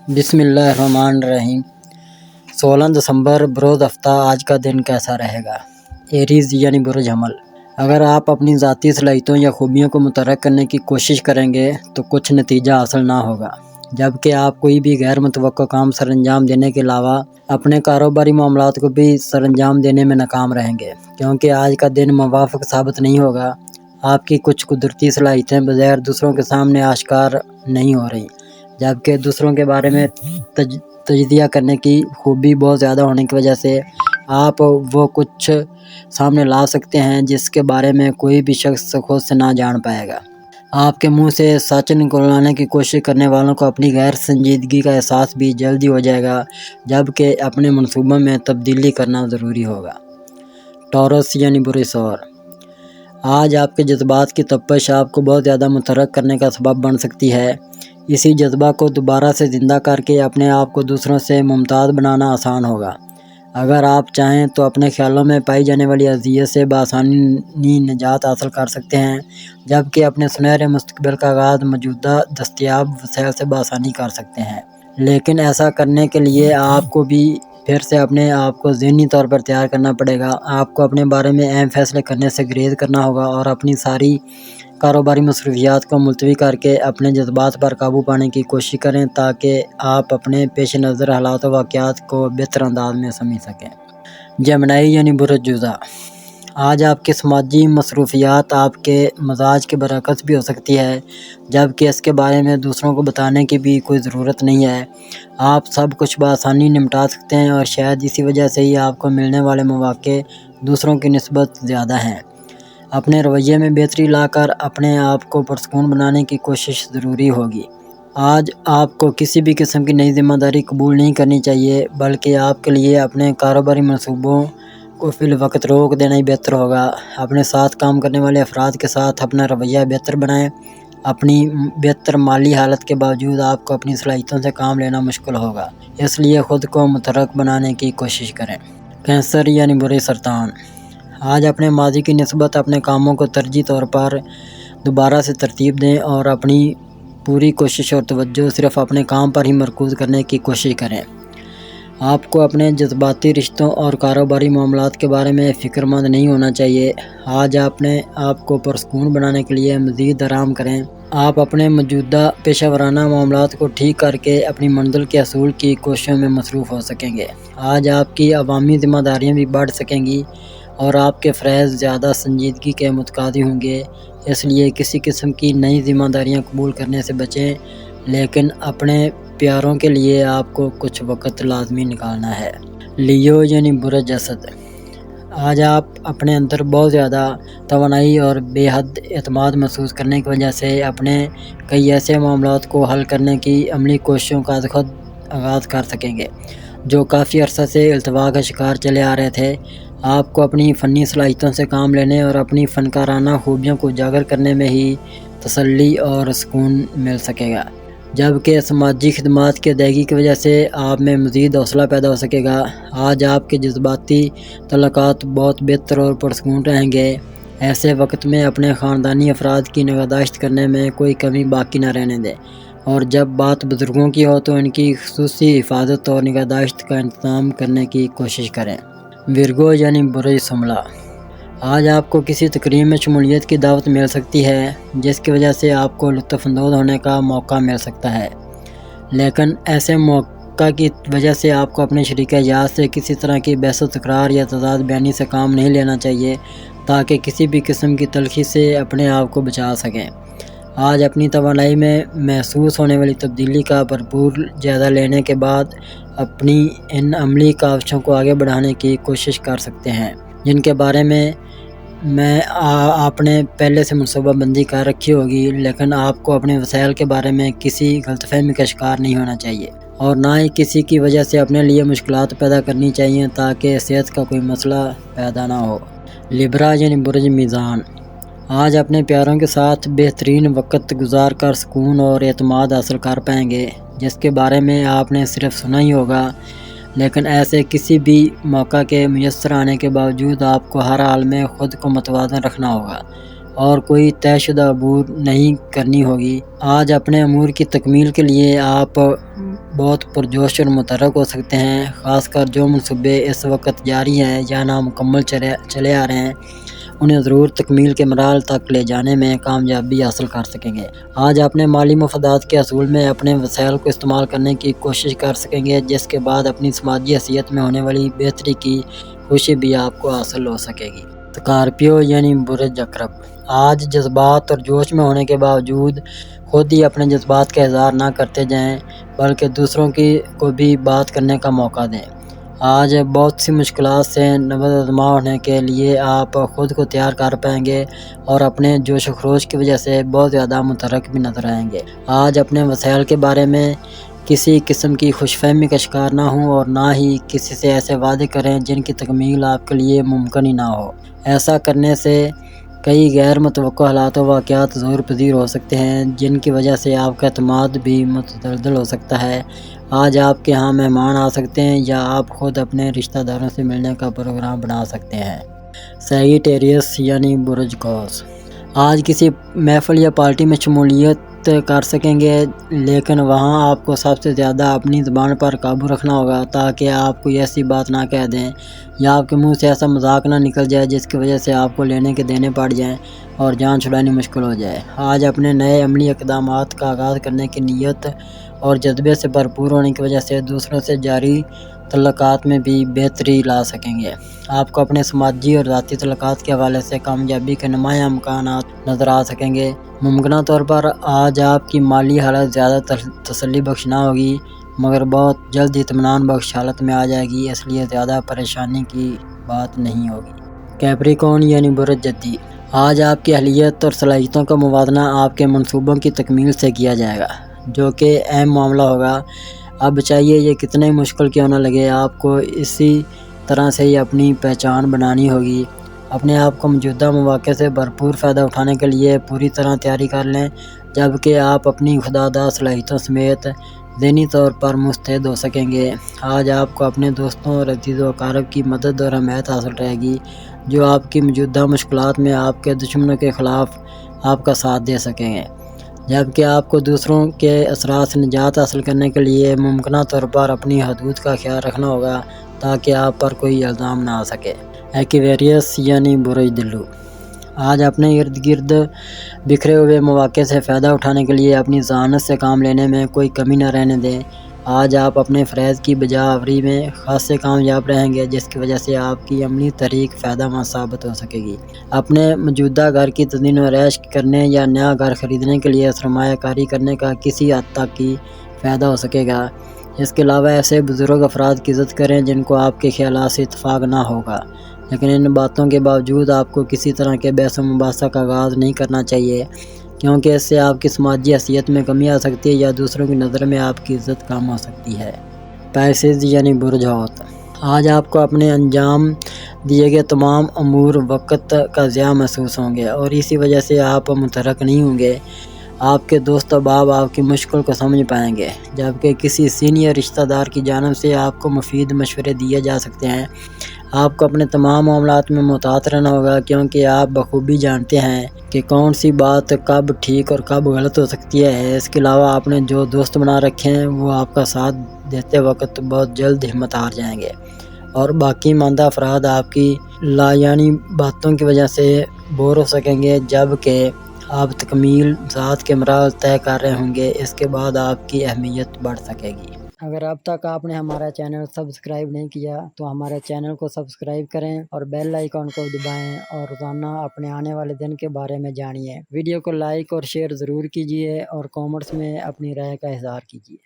بسم اللہ الرحمن الرحیم۔ 16 دسمبر بروز ہفتہ آج کا دن کیسا رہے گا؟ ایریز یعنی برج حمل۔ اگر آپ اپنی ذاتی صلاحیتوں یا خوبیوں کو متحرک کرنے کی کوشش کریں گے تو کچھ نتیجہ حاصل نہ ہوگا، جبکہ آپ کوئی بھی غیر متوقع کام سر انجام دینے کے علاوہ اپنے کاروباری معاملات کو بھی سر انجام دینے میں ناکام رہیں گے، کیونکہ آج کا دن موافق ثابت نہیں ہوگا۔ آپ کی کچھ قدرتی صلاحیتیں بظاہر دوسروں کے سامنے آشکار نہیں ہو رہی، جبکہ دوسروں کے بارے میں تجزیہ کرنے کی خوبی بہت زیادہ ہونے کی وجہ سے آپ وہ کچھ سامنے لا سکتے ہیں جس کے بارے میں کوئی بھی شخص خود سے نہ جان پائے گا۔ آپ کے منہ سے سچ نکلوانے کی کوشش کرنے والوں کو اپنی غیر سنجیدگی کا احساس بھی جلدی ہو جائے گا، جبکہ اپنے منصوبوں میں تبدیلی کرنا ضروری ہوگا۔ ٹورس یعنی برے شعور۔ آج آپ کے جذبات کی تپش آپ کو بہت زیادہ متحرک کرنے کا سبب بن سکتی ہے۔ اسی جذبہ کو دوبارہ سے زندہ کر کے اپنے آپ کو دوسروں سے ممتاز بنانا آسان ہوگا۔ اگر آپ چاہیں تو اپنے خیالوں میں پائی جانے والی اذیت سے بآسانی نجات حاصل کر سکتے ہیں، جبکہ اپنے سنہرے مستقبل کا آغاز موجودہ دستیاب وسائل سے بآسانی کر سکتے ہیں۔ لیکن ایسا کرنے کے لیے آپ کو بھی پھر سے اپنے آپ کو ذہنی طور پر تیار کرنا پڑے گا۔ آپ کو اپنے بارے میں اہم فیصلے کرنے سے گریز کرنا ہوگا اور اپنی ساری کاروباری مصروفیات کو ملتوی کر کے اپنے جذبات پر قابو پانے کی کوشش کریں تاکہ آپ اپنے پیش نظر حالات و واقعات کو بہتر انداز میں سمجھ سکیں۔ جیمنائی یعنی برج جوزا۔ آج آپ کی سماجی مصروفیات آپ کے مزاج کے برعکس بھی ہو سکتی ہے، جبکہ اس کے بارے میں دوسروں کو بتانے کی بھی کوئی ضرورت نہیں ہے۔ آپ سب کچھ بآسانی نمٹا سکتے ہیں اور شاید اسی وجہ سے ہی آپ کو ملنے والے مواقع دوسروں کی نسبت زیادہ ہیں۔ اپنے رویے میں بہتری لا کر اپنے آپ کو پرسکون بنانے کی کوشش ضروری ہوگی۔ آج آپ کو کسی بھی قسم کی نئی ذمہ داری قبول نہیں کرنی چاہیے، بلکہ آپ کے لیے اپنے کاروباری منصوبوں کو فی الوقت روک دینا ہی بہتر ہوگا۔ اپنے ساتھ کام کرنے والے افراد کے ساتھ اپنا رویہ بہتر بنائیں۔ اپنی بہتر مالی حالت کے باوجود آپ کو اپنی صلاحیتوں سے کام لینا مشکل ہوگا، اس لیے خود کو متحرک بنانے کی کوشش کریں۔ کینسر یعنی برے سرطان۔ آج اپنے ماضی کی نسبت اپنے کاموں کو ترجیحی طور پر دوبارہ سے ترتیب دیں اور اپنی پوری کوشش اور توجہ صرف اپنے کام پر ہی مرکوز کرنے کی کوشش کریں۔ آپ کو اپنے جذباتی رشتوں اور کاروباری معاملات کے بارے میں فکر مند نہیں ہونا چاہیے۔ آج اپنے آپ کو پرسکون بنانے کے لیے مزید آرام کریں۔ آپ اپنے موجودہ پیشہ ورانہ معاملات کو ٹھیک کر کے اپنی منزل کے حصول کی کوششوں میں مصروف ہو سکیں گے۔ آج آپ کی عوامی ذمہ داریاں بھی بڑھ سکیں گی اور آپ کے فرائض زیادہ سنجیدگی کے متقاضی ہوں گے، اس لیے کسی قسم کی نئی ذمہ داریاں قبول کرنے سے بچیں، لیکن اپنے پیاروں کے لیے آپ کو کچھ وقت لازمی نکالنا ہے۔ لیو یعنی برج اسد۔ آج آپ اپنے اندر بہت زیادہ توانائی اور بے حد اعتماد محسوس کرنے کی وجہ سے اپنے کئی ایسے معاملات کو حل کرنے کی عملی کوششوں کا خود آغاز کر سکیں گے جو کافی عرصہ سے التوا کا شکار چلے آ رہے تھے۔ آپ کو اپنی فنی صلاحیتوں سے کام لینے اور اپنی فنکارانہ خوبیوں کو اجاگر کرنے میں ہی تسلی اور سکون مل سکے گا، جبکہ سماجی خدمات کی ادائیگی کی وجہ سے آپ میں مزید حوصلہ پیدا ہو سکے گا۔ آج آپ کے جذباتی تعلقات بہت بہتر اور پرسکون رہیں گے۔ ایسے وقت میں اپنے خاندانی افراد کی نگہداشت کرنے میں کوئی کمی باقی نہ رہنے دیں، اور جب بات بزرگوں کی ہو تو ان کی خصوصی حفاظت اور نگہداشت کا انتظام کرنے کی کوشش کریں۔ ورگو یعنی برج شملہ۔ آج آپ کو کسی تقریب میں شمولیت کی دعوت مل سکتی ہے جس کی وجہ سے آپ کو لطف اندوز ہونے کا موقع مل سکتا ہے، لیکن ایسے موقع کی وجہ سے آپ کو اپنے شریک حیات سے کسی طرح کی بحث و تکرار یا تضاد بیانی سے کام نہیں لینا چاہیے تاکہ کسی بھی قسم کی تلخی سے اپنے آپ کو بچا سکیں۔ آج اپنی توانائی میں محسوس ہونے والی تبدیلی کا بھرپور جائزہ لینے کے بعد اپنی ان عملی کاوشوں کو آگے بڑھانے کی کوشش کر سکتے ہیں جن کے بارے میں آپ نے پہلے سے منصوبہ بندی کر رکھی ہوگی، لیکن آپ کو اپنے وسائل کے بارے میں کسی غلط فہمی کا شکار نہیں ہونا چاہیے اور نہ ہی کسی کی وجہ سے اپنے لیے مشکلات پیدا کرنی چاہیے تاکہ صحت کا کوئی مسئلہ پیدا نہ ہو۔ لیبرا یعنی برج میزان۔ آج اپنے پیاروں کے ساتھ بہترین وقت گزار کر سکون اور اعتماد حاصل کر پائیں گے جس کے بارے میں آپ نے صرف سنا ہی ہوگا، لیکن ایسے کسی بھی موقع کے میسر آنے کے باوجود آپ کو ہر حال میں خود کو متوازن رکھنا ہوگا۔ اور کوئی طے شدہ عبور نہیں کرنی ہوگی۔ آج اپنے امور کی تکمیل کے لیے آپ بہت پرجوش اور متحرک ہو سکتے ہیں، خاص کر جو منصوبے اس وقت جاری ہیں یا نامکمل چلے آ رہے ہیں، انہیں ضرور تکمیل کے مراحل تک لے جانے میں کامیابی حاصل کر سکیں گے۔ آج اپنے مالی مفادات کے حصول میں اپنے وسائل کو استعمال کرنے کی کوشش کر سکیں گے، جس کے بعد اپنی سماجی حیثیت میں ہونے والی بہتری کی خوشی بھی آپ کو حاصل ہو سکے گی۔ اسکارپیو یعنی برج عقرب، آج جذبات اور جوش میں ہونے کے باوجود خود ہی اپنے جذبات کا اظہار نہ کرتے جائیں، بلکہ دوسروں کو بھی بات کرنے کا موقع دیں۔ آج بہت سی مشکلات سے نبرد آزما ہونے کے لیے آپ خود کو تیار کر پائیں گے اور اپنے جوش و خروش کی وجہ سے بہت زیادہ متحرک بھی نظر آئیں گے۔ آج اپنے وسائل کے بارے میں کسی قسم کی خوش فہمی کا شکار نہ ہوں اور نہ ہی کسی سے ایسے وعدے کریں جن کی تکمیل آپ کے لیے ممکن ہی نہ ہو۔ ایسا کرنے سے کئی غیر متوقع حالات و واقعات ظہور پذیر ہو سکتے ہیں، جن کی وجہ سے آپ کا اعتماد بھی متزلزل ہو سکتا ہے۔ آج آپ کے ہاں مہمان آ سکتے ہیں یا آپ خود اپنے رشتہ داروں سے ملنے کا پروگرام بنا سکتے ہیں۔ سیگیٹیریس یعنی برج قوس، آج کسی محفل یا پارٹی میں شمولیت کر سکیں گے، لیکن وہاں آپ کو سب سے زیادہ اپنی زبان پر قابو رکھنا ہوگا تاکہ آپ کوئی ایسی بات نہ کہہ دیں یا آپ کے منہ سے ایسا مذاق نہ نکل جائے جس کی وجہ سے آپ کو لینے کے دینے پڑ جائیں اور جان چھڑانی مشکل ہو جائے۔ آج اپنے نئے عملی اقدامات کا آغاز کرنے کی نیت اور جذبے سے بھرپور ہونے کی وجہ سے دوسروں سے جاری تعلقات میں بھی بہتری لا سکیں گے۔ آپ کو اپنے سماجی اور ذاتی تعلقات کے حوالے سے کامیابی کے نمایاں امکانات نظر آ سکیں گے۔ ممکنہ طور پر آج آپ کی مالی حالت زیادہ تسلی بخش نہ ہوگی، مگر بہت جلد اطمینان بخش حالت میں آ جائے گی، اس لیے زیادہ پریشانی کی بات نہیں ہوگی۔ کیپریکون یعنی برج جدی، آج آپ کی اہلیت اور صلاحیتوں کا موازنہ آپ کے منصوبوں کی تکمیل سے کیا جائے گا، جو کہ اہم معاملہ ہوگا۔ اب چاہیے یہ کتنے مشکل کیوں نہ لگے، آپ کو اسی طرح سے ہی اپنی پہچان بنانی ہوگی۔ اپنے آپ کو موجودہ مواقع سے بھرپور فائدہ اٹھانے کے لیے پوری طرح تیاری کر لیں، جبکہ آپ اپنی خودآگاہ صلاحیتوں سمیت ذہنی طور پر مستعد ہو سکیں گے۔ آج آپ کو اپنے دوستوں اور عزیز و اقارب کی مدد اور حمایت حاصل رہے گی، جو آپ کی موجودہ مشکلات میں آپ کے دشمنوں کے خلاف آپ کا ساتھ دے سکیں گے، جبکہ آپ کو دوسروں کے اثرات سے نجات حاصل کرنے کے لیے ممکنہ طور پر اپنی حدود کا خیال رکھنا ہوگا تاکہ آپ پر کوئی الزام نہ آ سکے۔ ایکویریس یعنی برج دلو، آج اپنے ارد گرد بکھرے ہوئے مواقع سے فائدہ اٹھانے کے لیے اپنی ذہانت سے کام لینے میں کوئی کمی نہ رہنے دیں۔ آج آپ اپنے فرائض کی بجا آوری میں خاصے کامیاب رہیں گے، جس کی وجہ سے آپ کی عملی تحریک فائدہ مند ثابت ہو سکے گی۔ اپنے موجودہ گھر کی تزئین و آرائش کرنے یا نیا گھر خریدنے کے لیے سرمایہ کاری کرنے کا کسی حد تک ہی فائدہ ہو سکے گا۔ اس کے علاوہ ایسے بزرگ افراد کی عزت کریں جن کو آپ کے خیالات سے اتفاق نہ ہوگا، لیکن ان باتوں کے باوجود آپ کو کسی طرح کے بحث و مباحثہ کا آغاز نہیں کرنا چاہیے، کیونکہ اس سے آپ کی سماجی حیثیت میں کمی آ سکتی ہے یا دوسروں کی نظر میں آپ کی عزت کم ہو سکتی ہے۔ پیسز یعنی برج حوت، آج آپ کو اپنے انجام دیے گئے تمام امور وقت کا ضیاع محسوس ہوں گے اور اسی وجہ سے آپ متحرک نہیں ہوں گے۔ آپ کے دوست احباب آپ کی مشکل کو سمجھ پائیں گے، جبکہ کسی سینئر رشتہ دار کی جانب سے آپ کو مفید مشورے دیے جا سکتے ہیں۔ آپ کو اپنے تمام معاملات میں محتاط رہنا ہوگا، کیونکہ آپ بخوبی جانتے ہیں کہ کون سی بات کب ٹھیک اور کب غلط ہو سکتی ہے۔ اس کے علاوہ آپ نے جو دوست بنا رکھے ہیں وہ آپ کا ساتھ دیتے وقت بہت جلد ہمت ہار جائیں گے اور باقی ماندہ افراد آپ کی لایعنی باتوں کی وجہ سے بور ہو سکیں گے، جبکہ آپ تکمیل ذات کے مراحل طے کر رہے ہوں گے۔ اس کے بعد آپ کی اہمیت بڑھ سکے گی۔ اگر اب تک آپ نے ہمارا چینل سبسکرائب نہیں کیا تو ہمارے چینل کو سبسکرائب کریں اور بیل آئیکن کو دبائیں اور روزانہ اپنے آنے والے دن کے بارے میں جانیے۔ ویڈیو کو لائک اور شیئر ضرور کیجیے اور کامنٹس میں اپنی رائے کا اظہار کیجیے۔